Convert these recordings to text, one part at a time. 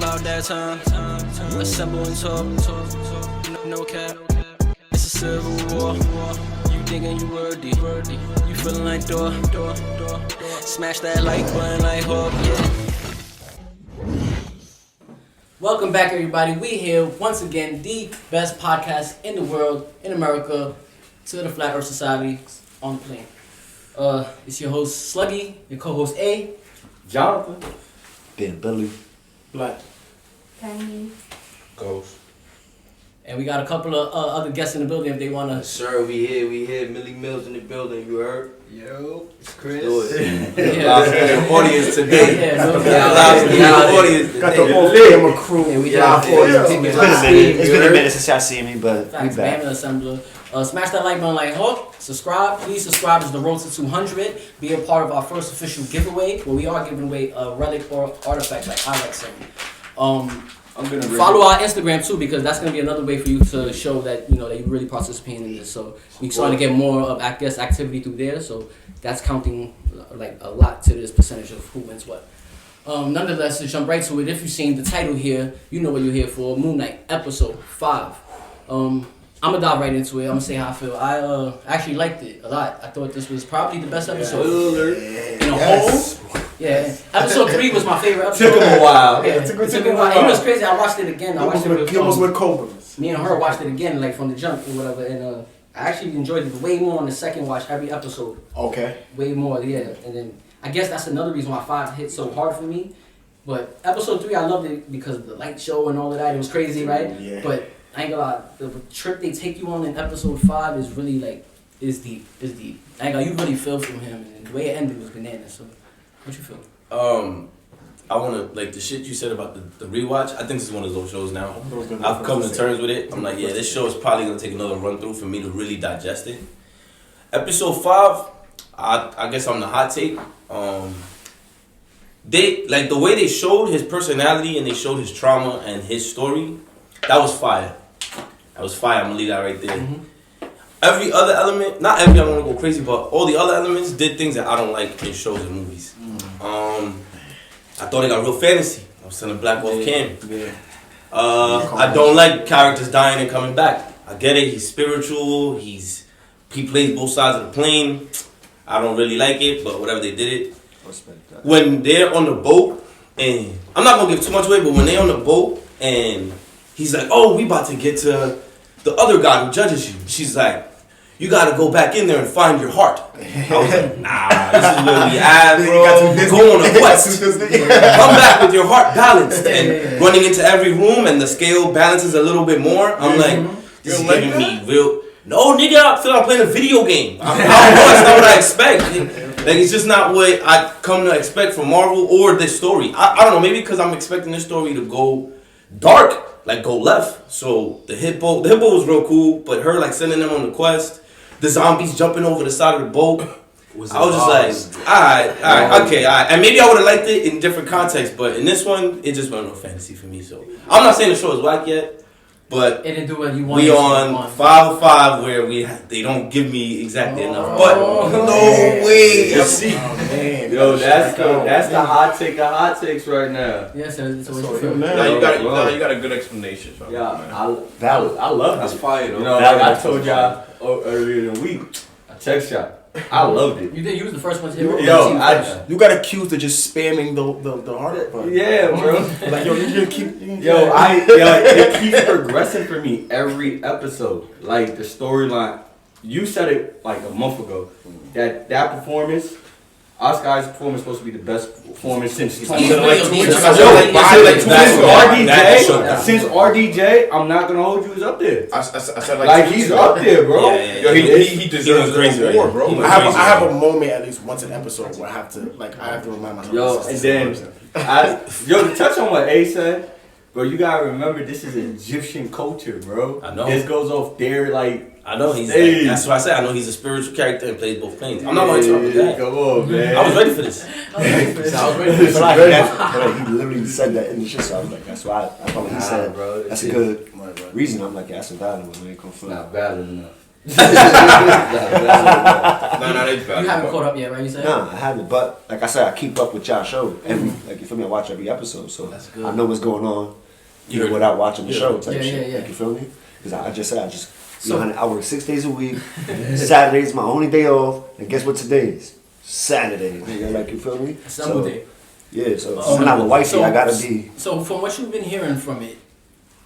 about that time. Assemble and talk. No cap. It's a civil war. You thinking you worthy. You feeling like door. Smash that like button like Hawk, yeah. Welcome back, everybody. We here once again, the best podcast in the world, in America, to the Flat Earth Society on the plane. It's your host Sluggy, your co-host A, Jonathan, Ben Billy, Black, Penny, Ghost, and we got a couple of other guests in the building if they wanna. Sir, we here. Millie Mills in the building, you heard? yo, it's Chris. Do it. Yeah. Live in the audience today. Yeah, Live in the audience got today. the whole camera crew. Yeah, we live got audience. people It's live. been a minute since y'all seen me, but we Facts, back. Bama Assembler. Smash that like button like Hawk. Subscribe. Please subscribe to the road to 200. Be a part of our first official giveaway where we are giving away a relic or artifact like I like saying. I'm gonna Follow our Instagram too because that's gonna be another way for you to show that you know that you're really participating in this. So we starting to get more of I guess activity through there. So that's counting like a lot to this percentage of who wins what. Nonetheless, to jump right to it, if you've seen the title here, you know what you're here for. MoonKnight, episode 5. I'm gonna dive right into it. I'm gonna say how I feel. I actually liked it a lot. I thought this was probably the best episode in a whole. Yeah, episode 3 was my favorite episode. Took him a while. Yeah, it took me a while. It was crazy. I watched it again. I watched it with He almost went Cobras. me and her watched it again, like from the jump or whatever, and I actually enjoyed it way more on the second watch. Every episode, Okay. way more. Yeah, and then I guess that's another reason why 5 hit so hard for me. But episode 3, I loved it because of the light show and all of that. It was crazy, right? Yeah. But I ain't gonna lie, the trip they take you on in episode 5 is really like is deep. I ain't gonna lie, you really feel from him, and the way it ended was bananas. So, what you feel? I wanna like the shit you said about the rewatch. I think this is one of those shows now. I've come to terms with it. I'm like, yeah, this show is probably gonna take another run through for me to really digest it. Episode 5, I guess I'm the hot take. They like the way they showed his personality and they showed his trauma and his story. That was fire. That was fire. I'm gonna leave that right there. Mm-hmm. Every other element, not every, I don't wanna go crazy, but all the other elements did things that I don't like in shows and movies. I thought it got real fantasy. I was telling Black Wolf Cam. Yeah. I don't like characters dying and coming back. I get it. He's spiritual. He plays both sides of the plane. I don't really like it, but whatever, they did it. Respect that. When they're on the boat, and I'm not gonna give too much away, but when they're on the boat and he's like, "Oh, we about to get to the other guy who judges you," she's like, "You gotta go back in there and find your heart." I was like, "Nah, this is where we at, bro. Go on a quest. Come back with your heart balanced and running into every room, and the scale balances a little bit more." I'm like, "This is giving me real." No, nigga, I feel like I'm playing a video game. I don't know. That's not what I expect. Like, it's just not what I come to expect from Marvel or this story. I don't know. Maybe because I'm expecting this story to go dark, like go left. So the hippo was real cool, but her like sending them on the quest. The zombies jumping over the side of the boat. I was just like, alright, okay. And maybe I would have liked it in different contexts, but in this one, it just went no fantasy for me. So I'm not saying the show is whack yet, but It didn't do what you wanted. we on 5 of 5 where they don't give me exactly enough. But No way. Man. Yo, that's the hot take of hot takes right now. Yes, so what So, you feel? man. Now you got Bro. you got a good explanation. Bro. Yeah, Valid. I love That's it. fire though. You know, like I told y'all earlier in the week, I text y'all. I loved it. You was the first one to hit. Yo, You got accused of just spamming the heart button. yeah, bro. Like, yo, you just keep. It keeps progressing for me every episode. Like the storyline, you said it like a month ago. That performance, Oscar's performance, supposed to be the best performance since Since RDJ, I'm not gonna hold you. Is up there. I said Like he's up there, bro. Yeah. Yo, he deserves crazy, an award, bro. right? I have a moment at least once an episode where I have to remind myself. Yo, this and is then the person. to touch on what A said, bro, you gotta remember this is Egyptian culture, bro. I know. This goes off there, like. I know he's Hey. that's what I said. I know he's a spiritual character and plays both planes. I'm not going to talk about that. Come on, man. I was ready for this. I was ready for this. But like, he literally said that in the shit, so I was like, that's why I thought he said, bro. that's a good reason. I'm like, yeah, that's a valid one. When it comes It's from not valid enough. They bad. You haven't caught up yet, right? You said. Nah, I haven't. But like I said, I keep up with y'all show. Every like you feel me, I watch every episode, so That's good. I know what's going on. You Even without watching the show type Yeah, shit. yeah. Like, you feel me? Because I just said So- I work 6 days a week. Saturday's my only day off, and guess what today is? Saturday. Nigga, like you feel me? Assemble So, day. Yeah, so Oh, I'm not with wifey. so- I gotta be. So from what you've been hearing from it,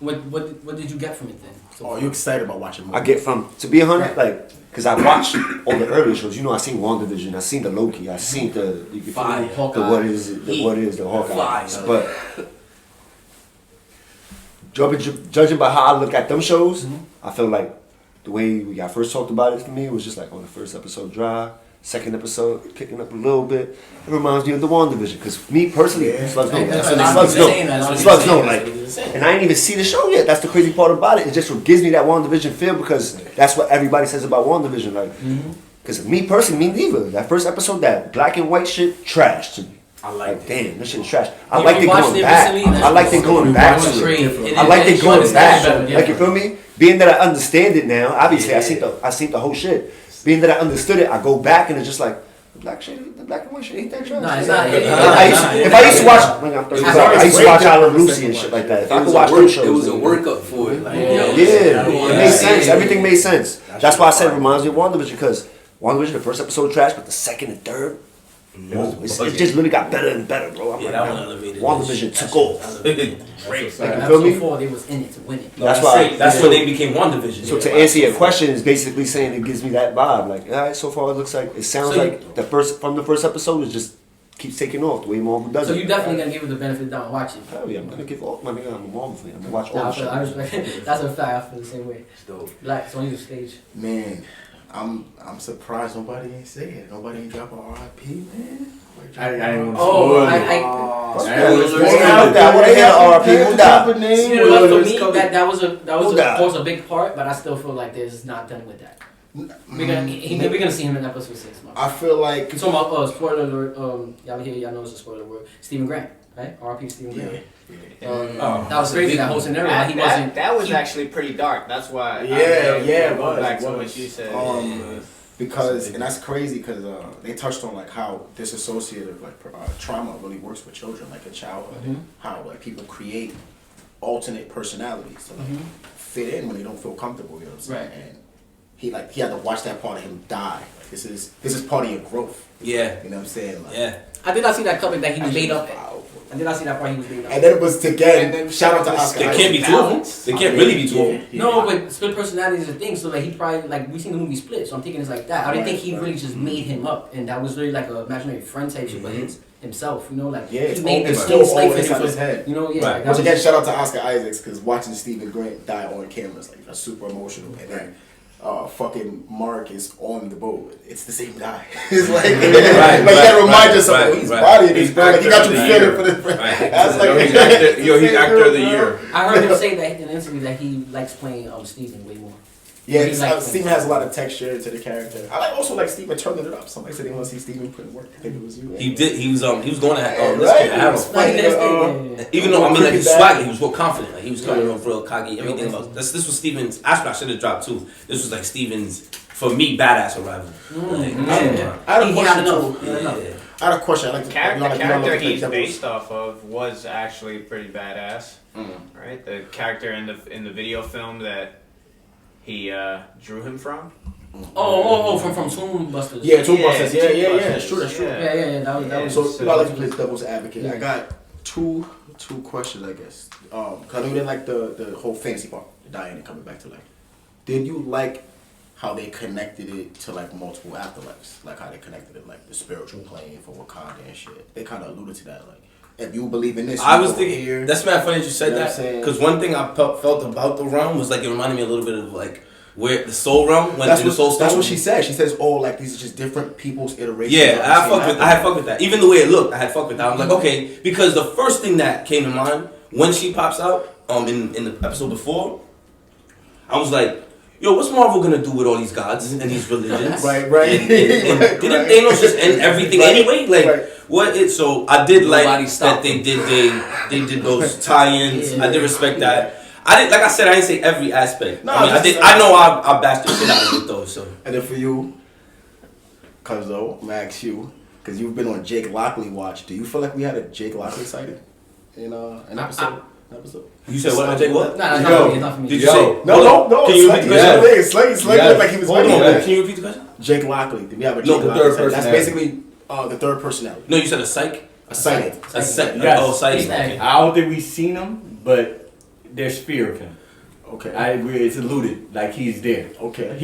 what did you get from it then? So Oh, you excited about watching more? I get from to be 100, like, cause I watched all the earlier shows. You know, I seen WandaVision, I seen the Loki, I seen the you can feel me? Fire. the what is it, the what is the Hawkeye. Fire. But judging by how I look at them shows, I feel like the way we got first talked about it for me was just like on the first episode dry, second episode picking up a little bit. It reminds me of the WandaVision, because me personally, slugs know, That's slugs what I'm know, saying, that's what slugs I'm know, saying. like, and I didn't even see the show yet. That's the crazy part about it. It just gives me that WandaVision feel, because that's what everybody says about WandaVision, like, because me personally, me neither. That first episode, that black and white shit, trash to me. I like Damn, this shit is trash. I You like it watched going it back. recently? I like it going back to Great. it. I like it you going understand back. better, yeah. Like, you feel me? Being that I understand it now, obviously I seen the whole shit. Being that I understood it, I go back and it's just like the black and white shit ain't that trash. Nah, it's not. If I used to watch, like, I'm 35, I used to watch I Love Lucy and shit like that. If I could watch those shows, It was a then- workup for it. Like, yo, yeah, it made sense. Everything made sense. That's why I said it reminds me of WandaVision, because WandaVision, the first episode trash, but the second and third, it just really got better and better, bro. I'm Yeah, like, that one man, elevated. WandaVision took off. Great. Like, you feel Episode me? 4, they was in it to win it. That's why. That's when they became WandaVision. So to answer your question, is basically saying it gives me that vibe. Like, all right, so far it looks like, it sounds So like the first episode is just keeps taking off the way Marvel does So it. you definitely gonna give it the benefit of the doubt and watch it. Hell yeah, I'm gonna give all my nigga. I'm a Marvel fan. I'm gonna watch all Nah, the I shit. respect. That's a fact. I feel the same way. It's dope. Black, it's on your stage. Man, I'm surprised nobody ain't say it. Nobody ain't drop a RIP, man. I didn't want to Oh, spoil I- it. I wanna hear the RIP. Who died? You know what, for me, that was Who died? of course a big part, but I still feel like there's not done with that. We're gonna see him in episode 6. Man. I feel like You talking about spoiler alert? Y'all know it's a spoiler word. Stephen Grant, right? R.P. Stephen Grant. That was crazy. That whole scenario. Like, he wasn't. That was he- actually pretty dark. That's why. it Going was, back it to was. what you said. because and that's crazy because they touched on like how disassociative like trauma really works with children, like in childhood, how like people create alternate personalities to like fit in when they don't feel comfortable. You know what I'm saying? Right. And he had to watch that part of him die. Like, this is part of your growth. Yeah. You know what I'm saying? Like, Yeah. I did not see that comic that he was made up. Wow. I did not see that part he was made up. And then it was And then shout out to Oscar. There can't be two of them. There can't really be two of them. No, but split personality is a thing. So like he probably like we seen the movie Split. So I'm thinking it's like that. I didn't think he really just made him up, and that was really like a imaginary friend type shit, but it's himself. You know, like Yeah, he it's made all- the it's clean still slate all for inside him. his head. You know, yeah. Right. Like, that Once was again, shout out to Oscar Isaacs because watching Stephen Grant die on camera is like that's super emotional. And then fucking Mark is on the boat. It's the same guy. It's like, like you gotta remind yourself, oh, he's bodying this bro. Like, he got you feeling for this. That's like He's actor of the year. I heard him say that in an interview that he likes playing Steven way more. Yeah, He likes Steven has a lot of texture to the character. I also like Steven turning it up. Somebody said they want to see Steven put in work. I think it was you. He did. He was going to have Right? Arrow. No, he did his thing, yeah. Even though I mean, like, he was Cricket swaggy, he was real confident. Like he was coming off real cocky. Everything about this was Steven's. Actually, I should have dropped too. This was like Steven's, for me, badass arrival. Like, I had a He question had too. enough. He had enough. I had a question. I like to The you wanna- you wanna character look at he's devil's- based off of was actually pretty badass, right? The character in the video film that he drew him from. From Tomb Busters. Yeah, Tomb Busters. Yeah, Tomb that's true. That's true. Yeah. Yeah. That was. So I like to play devil's advocate. Yeah. I got two questions, I guess. Cause I know you didn't like the whole fantasy part, Diana coming back to life. Did you like how they connected it to like multiple afterlives, like how they connected it like the spiritual plane for Wakanda and shit? They kind of alluded to that, like if you believe in this, I you was go thinking here. that's mad funny that you said You know what that I'm saying? because one thing I felt about the realm was like it reminded me a little bit of like where the soul realm went That's to the soul what, stone. that's what she said. She says, "Oh, like these are just different people's iterations." Yeah, of the I same had fucked with that. Even the way it looked, I had fucked with that. I was like, okay, because the first thing that came to mind when she pops out, in the episode before, I was like, yo, what's Marvel gonna do with all these gods and these religions? Right. And Right, didn't right. Thanos just end everything Right, anyway? Like right. what? So I did Nobody like stopped that they did those tie-ins. Yeah. I did respect that. I didn't, like I said, I didn't say every aspect. No, I mean, I just- did. I know I bashed the shit out of it though. So And then for you, cause though, Max, you, cause you've been on Jake Lockley watch. Do you feel like we had a Jake Lockley sighting in an episode? you said what? Jake, what? Nah, it's Yo, not for me. It's not for me. Did you Yo. say? No. Can you repeat the question? It's like Yes. like he was. Hold on. Yeah. Can you repeat the question? Jake Lockley. Did we have a No, Jake the Lockley third sighting? That's personality. basically the third personality. No, you said a psych. A sighting. A psych. Yes. Oh, psych. He's Okay. I don't think we've seen him, but there's fear of him. Okay. I agree. It's alluded like he's there. Okay.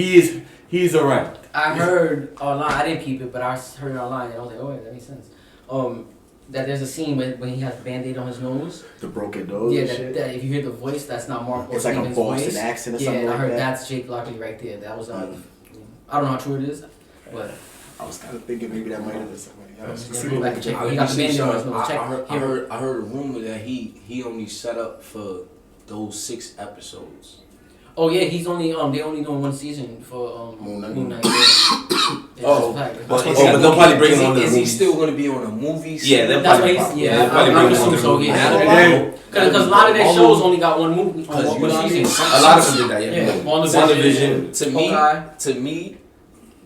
He's around. I heard online. I didn't keep it, but I heard it online, and I was like, "Oh, yeah, that makes sense." That there's a scene when he has a Band-Aid on his nose. The broken nose. Yeah, and that, shit. that if you hear the voice, that's not Mark or It's like a Steven's Boston voice. accent or Yeah, something and I like heard that. that's Jake Lockley right there. That was I don't know how true it is, but I was kind of thinking maybe that might have been somebody else. it looked like a Jake. He got the Band-Aid on his nose. Check. I heard a rumor that he only set up for those 6 episodes. Oh yeah, he's only they only doing one season for MoonKnight. MoonKnight. Yeah. Oh, That's a fact. But but they'll probably bring him on to the Is he movies. still going to be on a movie? Yeah, they'll That's probably. what he's. they'll Yeah, probably I bring him on assume to so. the movies. Yeah, because a lot of their shows only got one movie, Because one you know what I mean? season. A lot of them did that. Yeah, Yeah. WandaVision. To me,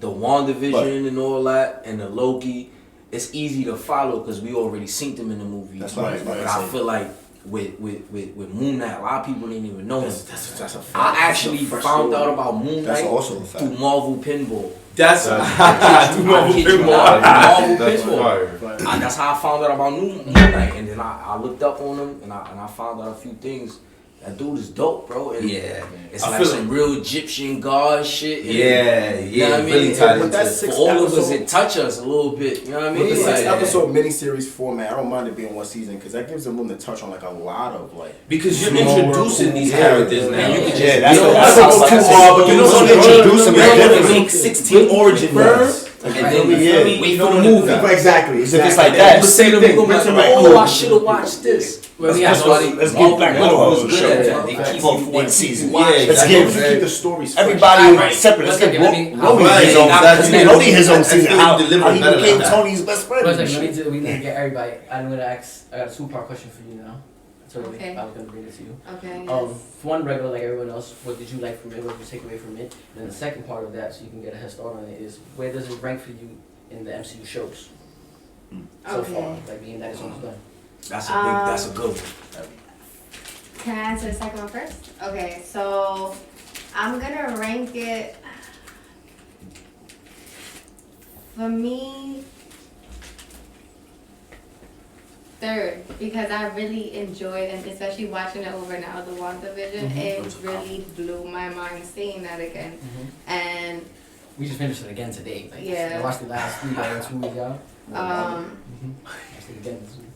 the WandaVision and all that, and the Loki, it's easy to follow because we already seen them in the movie. That's what I was about But to I say. feel like with MoonKnight, a lot of people didn't even know him. That's a fact. I actually found out about That's MoonKnight also a fact. through Marvel Pinball. That's I Marvel kid you Pinball. not, Marvel That's Pinball. fire. That's how I found out about MoonKnight, and then I looked up on him, and I found out a few things. That dude is dope, bro. And Yeah. it's I like feel some real Egyptian god shit. And, Yeah, you know what I mean? really tied And into that's it. six for all of us, episode- it touch us a little bit. You know what I mean? With the Like, 6-episode miniseries format, I don't mind it being one season because that gives them room to touch on like a lot of like. Because you're Small introducing world. these Yeah, characters yeah, now. You can just Yeah, that's you don't what have I to was go about too to say. far, but you You don't don't want to introduce them you don't want in to make 16 origin films and then Yeah. wait for the movie. Exactly. If it's like And that, you say to same me, thing. oh, I should have watched this. Well, we Let's have get Black Widow was on the good show. at that. They keep For you- one they season. keep you watching. Let's Let's give keep the stories fresh. everybody Right. separate. Let's Let's get let me- Rhodey Right, his own. exactly. Let's get Rhodey his own I season. feel How he delivered he better became than that. Tony's best friend. Wait a and second, shit. we need to get everybody. I'm gonna ask. I got a 2-part question for you now. So Okay. I was gonna bring it to you. Okay. For one, regular like everyone else, what did you like from it? What did you take away from it? And then the second part of that, so you can get a head start on it, is where does it rank for you in the MCU shows so Okay. far? Like being that it's almost done. That's a good one. Can I answer the second one first? Okay, so I'm gonna rank it. For me, third, because I really enjoyed, and especially watching it over now, the WandaVision, it really blew my mind seeing that again. And We just finished it again today. Like, Yeah. I watched it last week. I went 2 weeks out. um, Watched it again this week.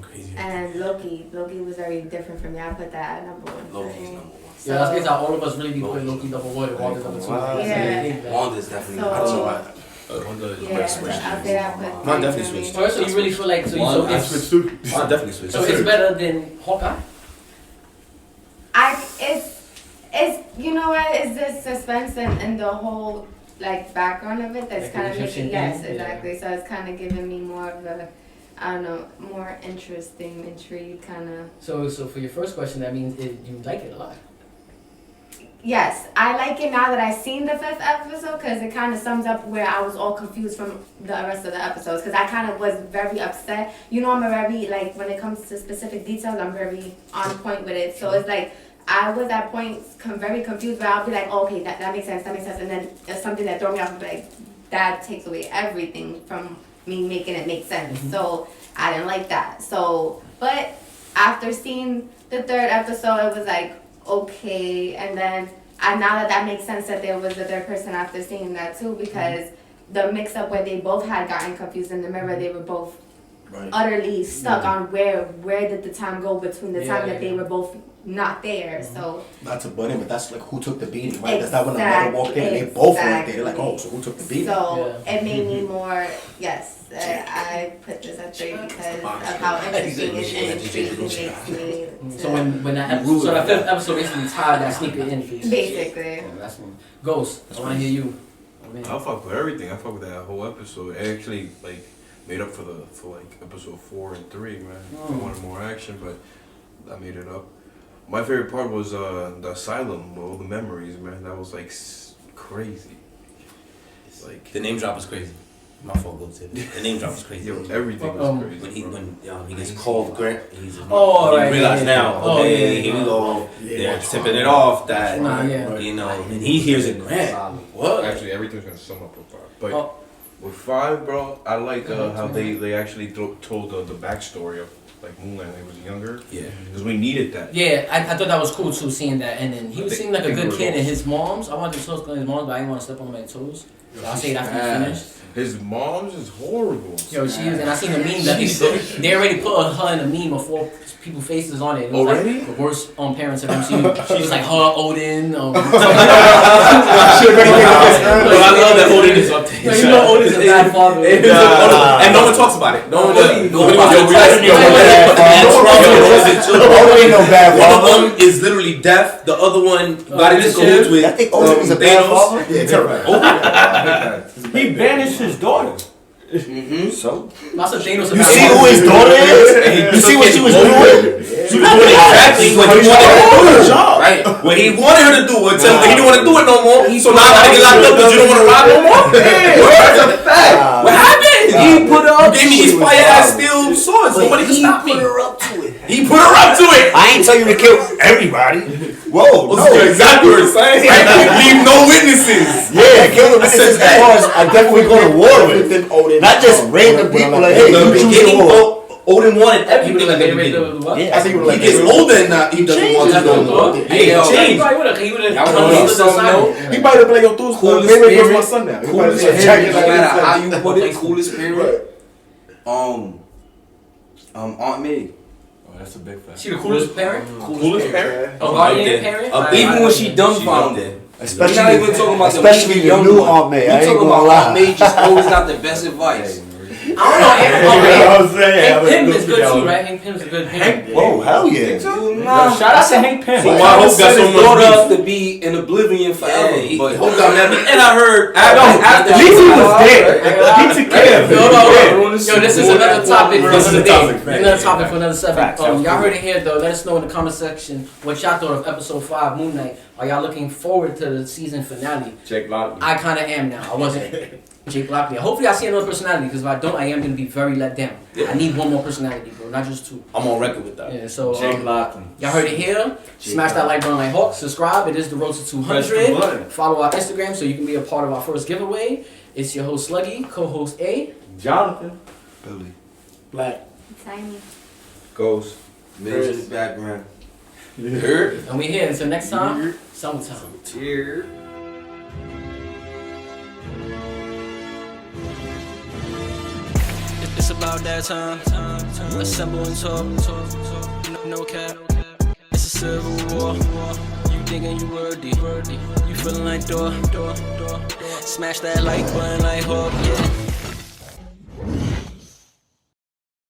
Crazy. and Loki was very different for me. I put that at number one. for Loki's me. number one. Yeah, that's basically how all of us really be putting Loki number 1 and Wanda number 2. Wow. Yeah. Wanda's definitely So- number So one. Yeah, I'll say I put. Mine definitely three for me. switched. So you really feel like so I it's switched too. I definitely switched. so it's better than Hawkeye? It's you know what, it's the suspense and the whole like background of it that's Like kind of the Egyptian making, yes, thing? Yeah. exactly. So it's kind of giving me more of a, I don't know, more interesting, intrigue kind of. So for your first question, that means you like it a lot. Yes, I like it now that I've seen the 5th episode because it kind of sums up where I was all confused from the rest of the episodes because I kind of was very upset. You know, I'm a very, like, when it comes to specific details, I'm very on point with it. So it's like, I was at points very confused where I'll be like, oh, okay, that makes sense, and then it's something that throw me off, like, that takes away everything from me making it make sense. So I didn't like that. So, but after seeing the 3rd episode, it was like, okay, and then now that makes sense that there was a third person after seeing that too, because the mix up where they both had gotten confused in the mirror, they were both utterly stuck on where did the time go between the time that they were both not there. So Not to butt in, but that's like who took the beating, right? That's not when the mother walked in and they both weren't there. They're like, oh, so who took the beating? so it made me more, yes, I put this at 3 because of how interesting and intriguing makes me. So when that episode, so that 5th episode basically tied that sneaker in for you. Basically. Yeah, that's one. Ghost, I want to hear you. Oh, man. I fuck with everything. I fuck with that whole episode. It actually like made up for like episode 4 and 3, man. I wanted more action, but I made it up. My favorite part was the asylum with all the memories, man. That was like crazy. It's like The name drop was crazy. My fault, go to the name drop was crazy. yo, everything was crazy. When he gets called Grant, he's Oh, he right, realized yeah, now, yeah. Oh, okay, yeah, here we yeah. go. They're tipping it off that Yeah. you know, and he hears it, Grant. What? Actually, everything's gonna sum up with 5. But Oh. with 5, bro, I like how they actually told the backstory of like MoonKnight when he was younger. Yeah. Because we needed that. Yeah, I thought that was cool too, seeing that. And then he was seeming like a think good we're kid, and both- his mom's. I wanted to talk to his mom, but I didn't want to step on my toes. So I'll say it after you finish. His mom's is horrible. Yo, she is, and I seen a meme that they already put her in a meme of 4 people's faces on it. It was Already? like the worst parents of MCU. She was like her, Odin. I love that Odin is up there. You know Odin's a bad father. And no one talks about it. No one does. Odin ain't no bad One father. of them is literally deaf. The other one got into this cahoots with I think Odin was a bad father. He banished his daughter. So That's what Thanos. you see who his daughter is? You see what she was doing? She was doing exactly what he wanted her to do. Right. What he wanted her to do. Until he didn't want to do it no more. So now I gotta get locked up because you don't want to ride no more. That's a fact. What happened? He put her up Gave me to these it. fire ass steel swords. Nobody can stop me. He put her up to it. He put her up to it. I ain't tell you to kill everybody. Whoa, no. That's exactly what I'm saying. Leave no witnesses. Yeah, kill the witnesses as far as I definitely go to war with. Odin, Not just random people like, hey, The you choose beginning, your war. Odin wanted He everything would at have the made beginning. Yeah, I think you were He like gets older and now he doesn't want to That's no no more. good. He Yo, changed. he would have wanna know something, he might have been like, yo, those Coolest maybe spirit. my son now. He might have Coolest said, spirit, "Check no it out." matter how you put it, coolest spirit. Aunt May. Oh, that's a big fact. She the coolest parent? Coolest parent? A guardian parent? Even when she dumbfounded. Especially, We're not even talking about especially the the young new one. Aunt May. I We ain't talking gonna about lie. Aunt May just always got the best advice. I don't know. I'm saying. Hank Pym is good too, right? Hank Pym's a good parent. Whoa, hell yeah. Nah, Shout out to Hank Pym. So why Hope got set so his much daughter beef? up to be in oblivion forever. But Hope got mad. And I heard after He she was dead. Right. He took care of it. Yo, this is another topic for This is another a day. topic, fact. Another topic for another subject. Facts. Y'all heard it here though. Let us know in the comment section what y'all thought of episode 5, Moon Knight. Are y'all looking forward to the season finale? Jake Lockley. I kind of am now. I wasn't. Jake Lockley. Hopefully I see another personality because if I don't, I am going to be very let down. I need one more personality, bro, not just 2. I'm on record with that. Yeah, so Jake Lockley. y'all heard it here. Smash that like button like Hawk. Subscribe. It is the road to Press the 200. button. Follow our Instagram so you can be a part of our first giveaway. It's your host Sluggy, co-host A. Jonathan. Billy. Black. Tiny. Ghost. music background. Heard? And we here until next time. Summertime. Cheers. It's about that time. Assemble and talk. No cap. It's a civil war. You thinking you worthy. You feeling like door. Smash that like button like Hawk. Yeah.